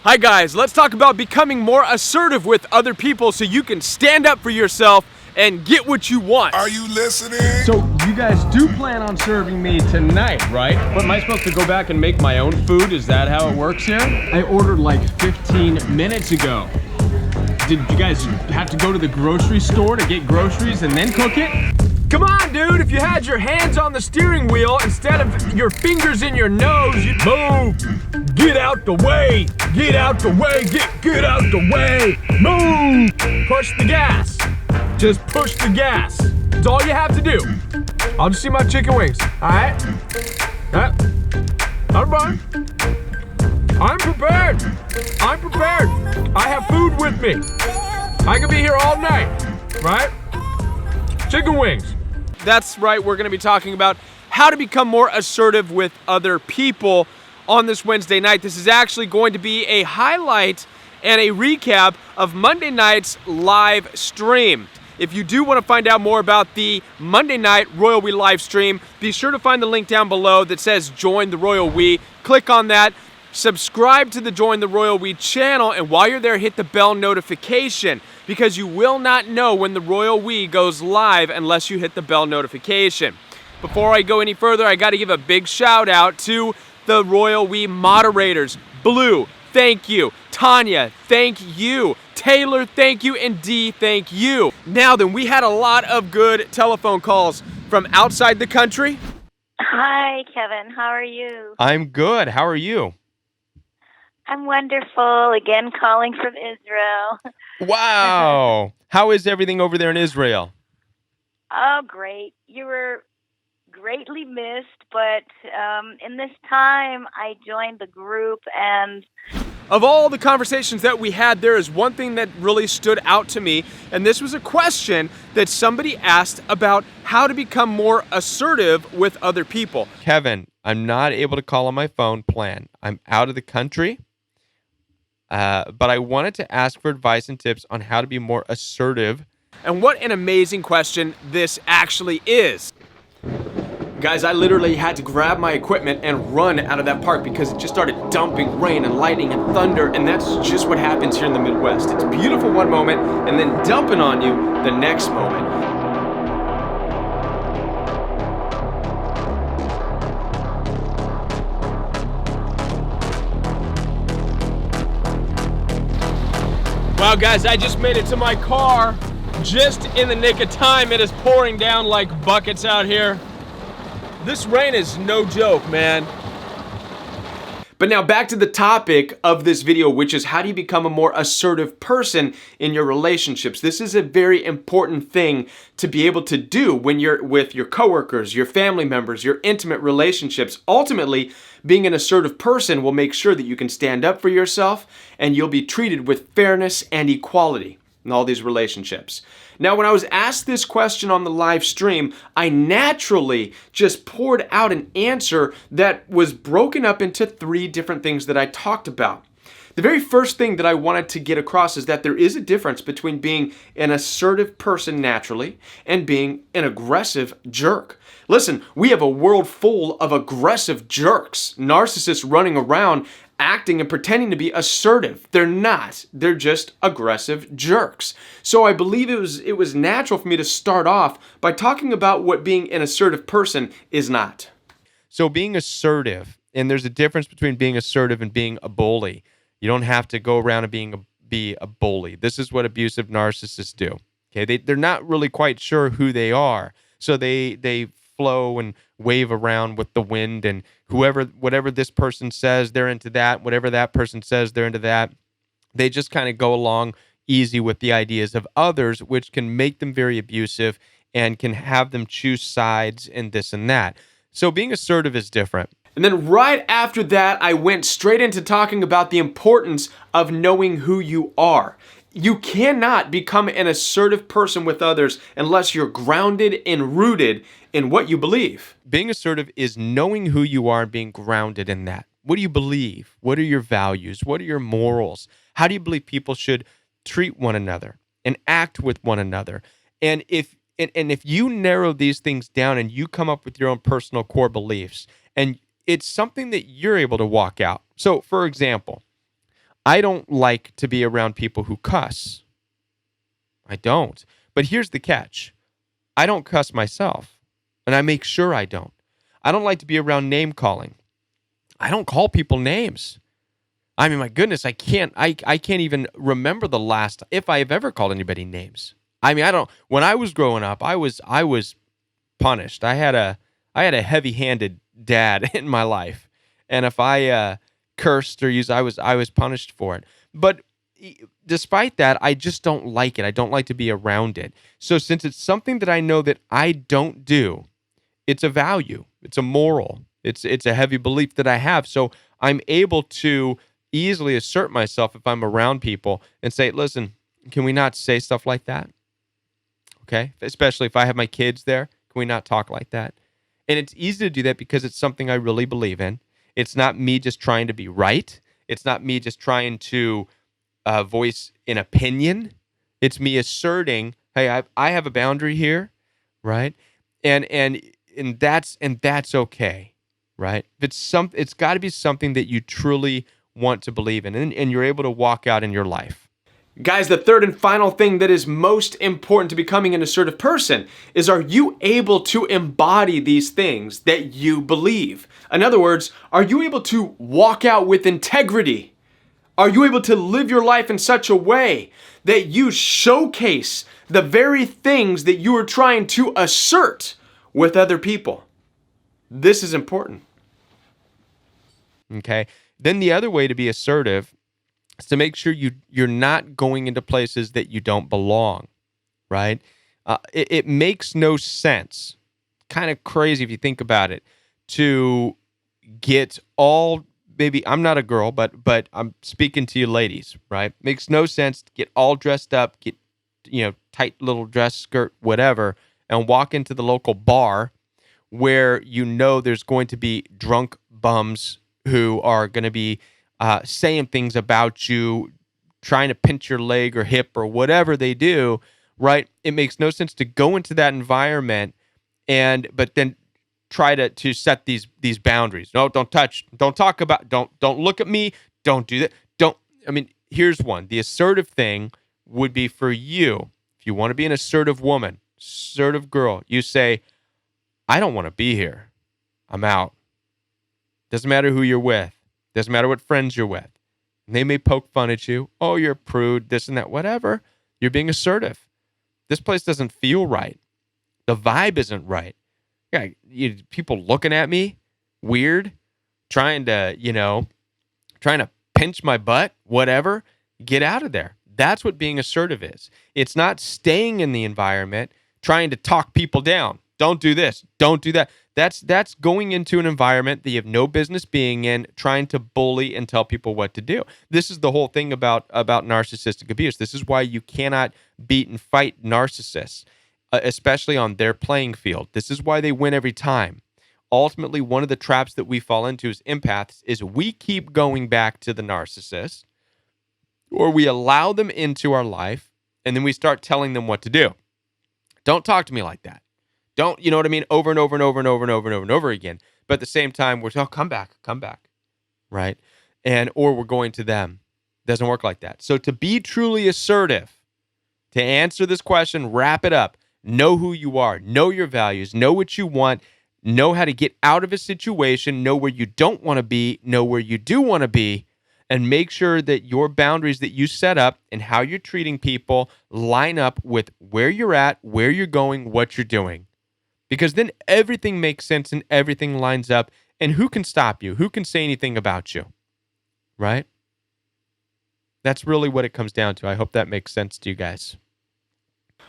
Hi guys, let's talk about becoming more assertive with other people so you can stand up for yourself and get what you want. Are you listening? So you guys do plan on serving me tonight, right? What, am I supposed to go back and make my own food? Is that how it works here? I ordered like 15 minutes ago. Did you guys have to go to the grocery store to get groceries and then cook it? Come on, dude, if you had your hands on the steering wheel instead of your fingers in your nose, you'd move. Get out the way. Get out the way. Get out the way. Move. Push the gas. Just push the gas. That's all you have to do. I'll just see my chicken wings, all right? I'm fine. I'm prepared. I'm prepared. I have food with me. I could be here all night, right? Chicken wings. That's right, we're gonna be talking about how to become more assertive with other people on this Wednesday night. This is actually going to be a highlight and a recap of Monday night's live stream. If you do want to find out more about the Monday night Royal We live stream, be sure to find the link down below that says Join the Royal We. Click on that, subscribe to the Join the Royal We channel, and while you're there, hit the bell notification, because you will not know when the Royal We goes live unless you hit the bell notification. Before I go any further, I got to give a big shout out to the Royal We moderators. Blue, thank you. Tanya, thank you. Taylor, thank you. And Dee, thank you. Now then, we had a lot of good telephone calls from outside the country. Hi, Kevin. How are you? I'm good. How are you? I'm wonderful. Again, calling from Israel. Wow. How is everything over there in Israel? Oh, great. You were greatly missed, but in this time, I joined the group and... Of all the conversations that we had, there is one thing that really stood out to me, and this was a question that somebody asked about how to become more assertive with other people. Kevin, I'm not able to call on my phone plan. I'm out of the country, but I wanted to ask for advice and tips on how to be more assertive. And what an amazing question this actually is. Guys, I literally had to grab my equipment and run out of that park because it just started dumping rain and lightning and thunder, and that's just what happens here in the Midwest. It's beautiful one moment and then dumping on you the next moment. Wow, guys, I just made it to my car just in the nick of time. It is pouring down like buckets out here. This rain is no joke, man. But now back to the topic of this video, which is how do you become a more assertive person in your relationships? This is a very important thing to be able to do when you're with your coworkers, your family members, your intimate relationships. Ultimately, being an assertive person will make sure that you can stand up for yourself and you'll be treated with fairness and equality in all these relationships. Now, when I was asked this question on the live stream, I naturally just poured out an answer that was broken up into 3 different things that I talked about. The very first thing that I wanted to get across is that there is a difference between being an assertive person naturally and being an aggressive jerk. Listen, we have a world full of aggressive jerks, narcissists running around acting and pretending to be assertive. They're not. They're just aggressive jerks. So I believe it was natural for me to start off by talking about what being an assertive person is not. So being assertive, and there's a difference between being assertive and being a bully. You don't have to go around and be a bully. This is what abusive narcissists do. Okay, they're not really quite sure who they are. So they flow and wave around with the wind, and whatever this person says, they're into that. Whatever that person says, they're into that. They just kind of go along easy with the ideas of others, which can make them very abusive and can have them choose sides and this and that. So being assertive is different. And then right after that, I went straight into talking about the importance of knowing who you are. You cannot become an assertive person with others unless you're grounded and rooted in what you believe. Being assertive is knowing who you are and being grounded in that. What do you believe? What are your values? What are your morals? How do you believe people should treat one another and act with one another? And if you narrow these things down and you come up with your own personal core beliefs, and it's something that you're able to walk out. So, for example, I don't like to be around people who cuss. I don't. But here's the catch. I don't cuss myself, and I make sure I don't. I don't like to be around name calling. I don't call people names. I mean, my goodness, I can't even remember the last, if I have ever called anybody names. I mean, I don't, when I was growing up, I was punished. I had a heavy-handed dad in my life. And if I cursed or used, I was punished for it. But despite that, I just don't like it. I don't like to be around it. So since it's something that I know that I don't do, it's a value. It's a moral. It's a heavy belief that I have. So I'm able to easily assert myself if I'm around people and say, listen, can we not say stuff like that? Okay? Especially if I have my kids there, can we not talk like that? And it's easy to do that because it's something I really believe in. It's not me just trying to be right. It's not me just trying to voice an opinion. It's me asserting, hey, I have a boundary here, right? And that's okay, right? It's got to be something that you truly want to believe in, and you're able to walk out in your life. Guys, the third and final thing that is most important to becoming an assertive person is, are you able to embody these things that you believe? In other words, are you able to walk out with integrity? Are you able to live your life in such a way that you showcase the very things that you are trying to assert with other people? This is important. Okay. Then the other way to be assertive is to make sure you're not going into places that you don't belong, right? It makes no sense, kind of crazy if you think about it, to get all, maybe I'm not a girl, but I'm speaking to you ladies, right? Makes no sense to get all dressed up, get, tight little dress, skirt, whatever, and walk into the local bar where there's going to be drunk bums who are going to be saying things about you, trying to pinch your leg or hip or whatever they do, right? It makes no sense to go into that environment but then try to set these boundaries. No, don't touch, don't talk about, don't look at me, don't do that. Here's one. The assertive thing would be for you. If you want to be an assertive woman, assertive girl, you say, I don't want to be here. I'm out. Doesn't matter who you're with. Doesn't matter what friends you're with. And they may poke fun at you. Oh, you're a prude, this and that, whatever. You're being assertive. This place doesn't feel right. The vibe isn't right. Yeah, people looking at me, weird, trying to pinch my butt, whatever. Get out of there. That's what being assertive is. It's not staying in the environment, trying to talk people down. Don't do this. Don't do that. That's going into an environment that you have no business being in, trying to bully and tell people what to do. This is the whole thing about narcissistic abuse. This is why you cannot beat and fight narcissists, especially on their playing field. This is why they win every time. Ultimately, one of the traps that we fall into as empaths is we keep going back to the narcissist, or we allow them into our life, and then we start telling them what to do. Don't talk to me like that. Don't, you know what I mean? Over and over and over and over and over and over and over again. But at the same time, we're come back, right? Or we're going to them. Doesn't work like that. So to be truly assertive, to answer this question, wrap it up. Know who you are. Know your values. Know what you want. Know how to get out of a situation. Know where you don't want to be. Know where you do want to be. And make sure that your boundaries that you set up and how you're treating people line up with where you're at, where you're going, what you're doing. Because then everything makes sense and everything lines up. And who can stop you? Who can say anything about you? Right? That's really what it comes down to. I hope that makes sense to you guys.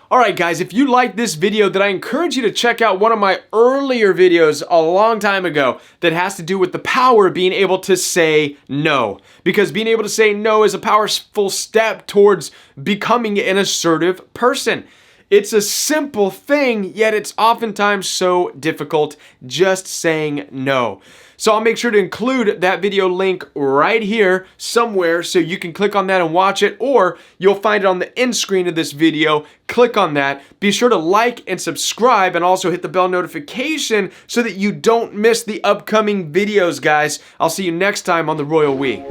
All right, guys, if you like this video, then I encourage you to check out one of my earlier videos a long time ago that has to do with the power of being able to say no. Because being able to say no is a powerful step towards becoming an assertive person. It's a simple thing, yet it's oftentimes so difficult just saying no. So I'll make sure to include that video link right here somewhere so you can click on that and watch it, or you'll find it on the end screen of this video. Click on that. Be sure to like and subscribe, and also hit the bell notification so that you don't miss the upcoming videos, guys. I'll see you next time on The Royal We.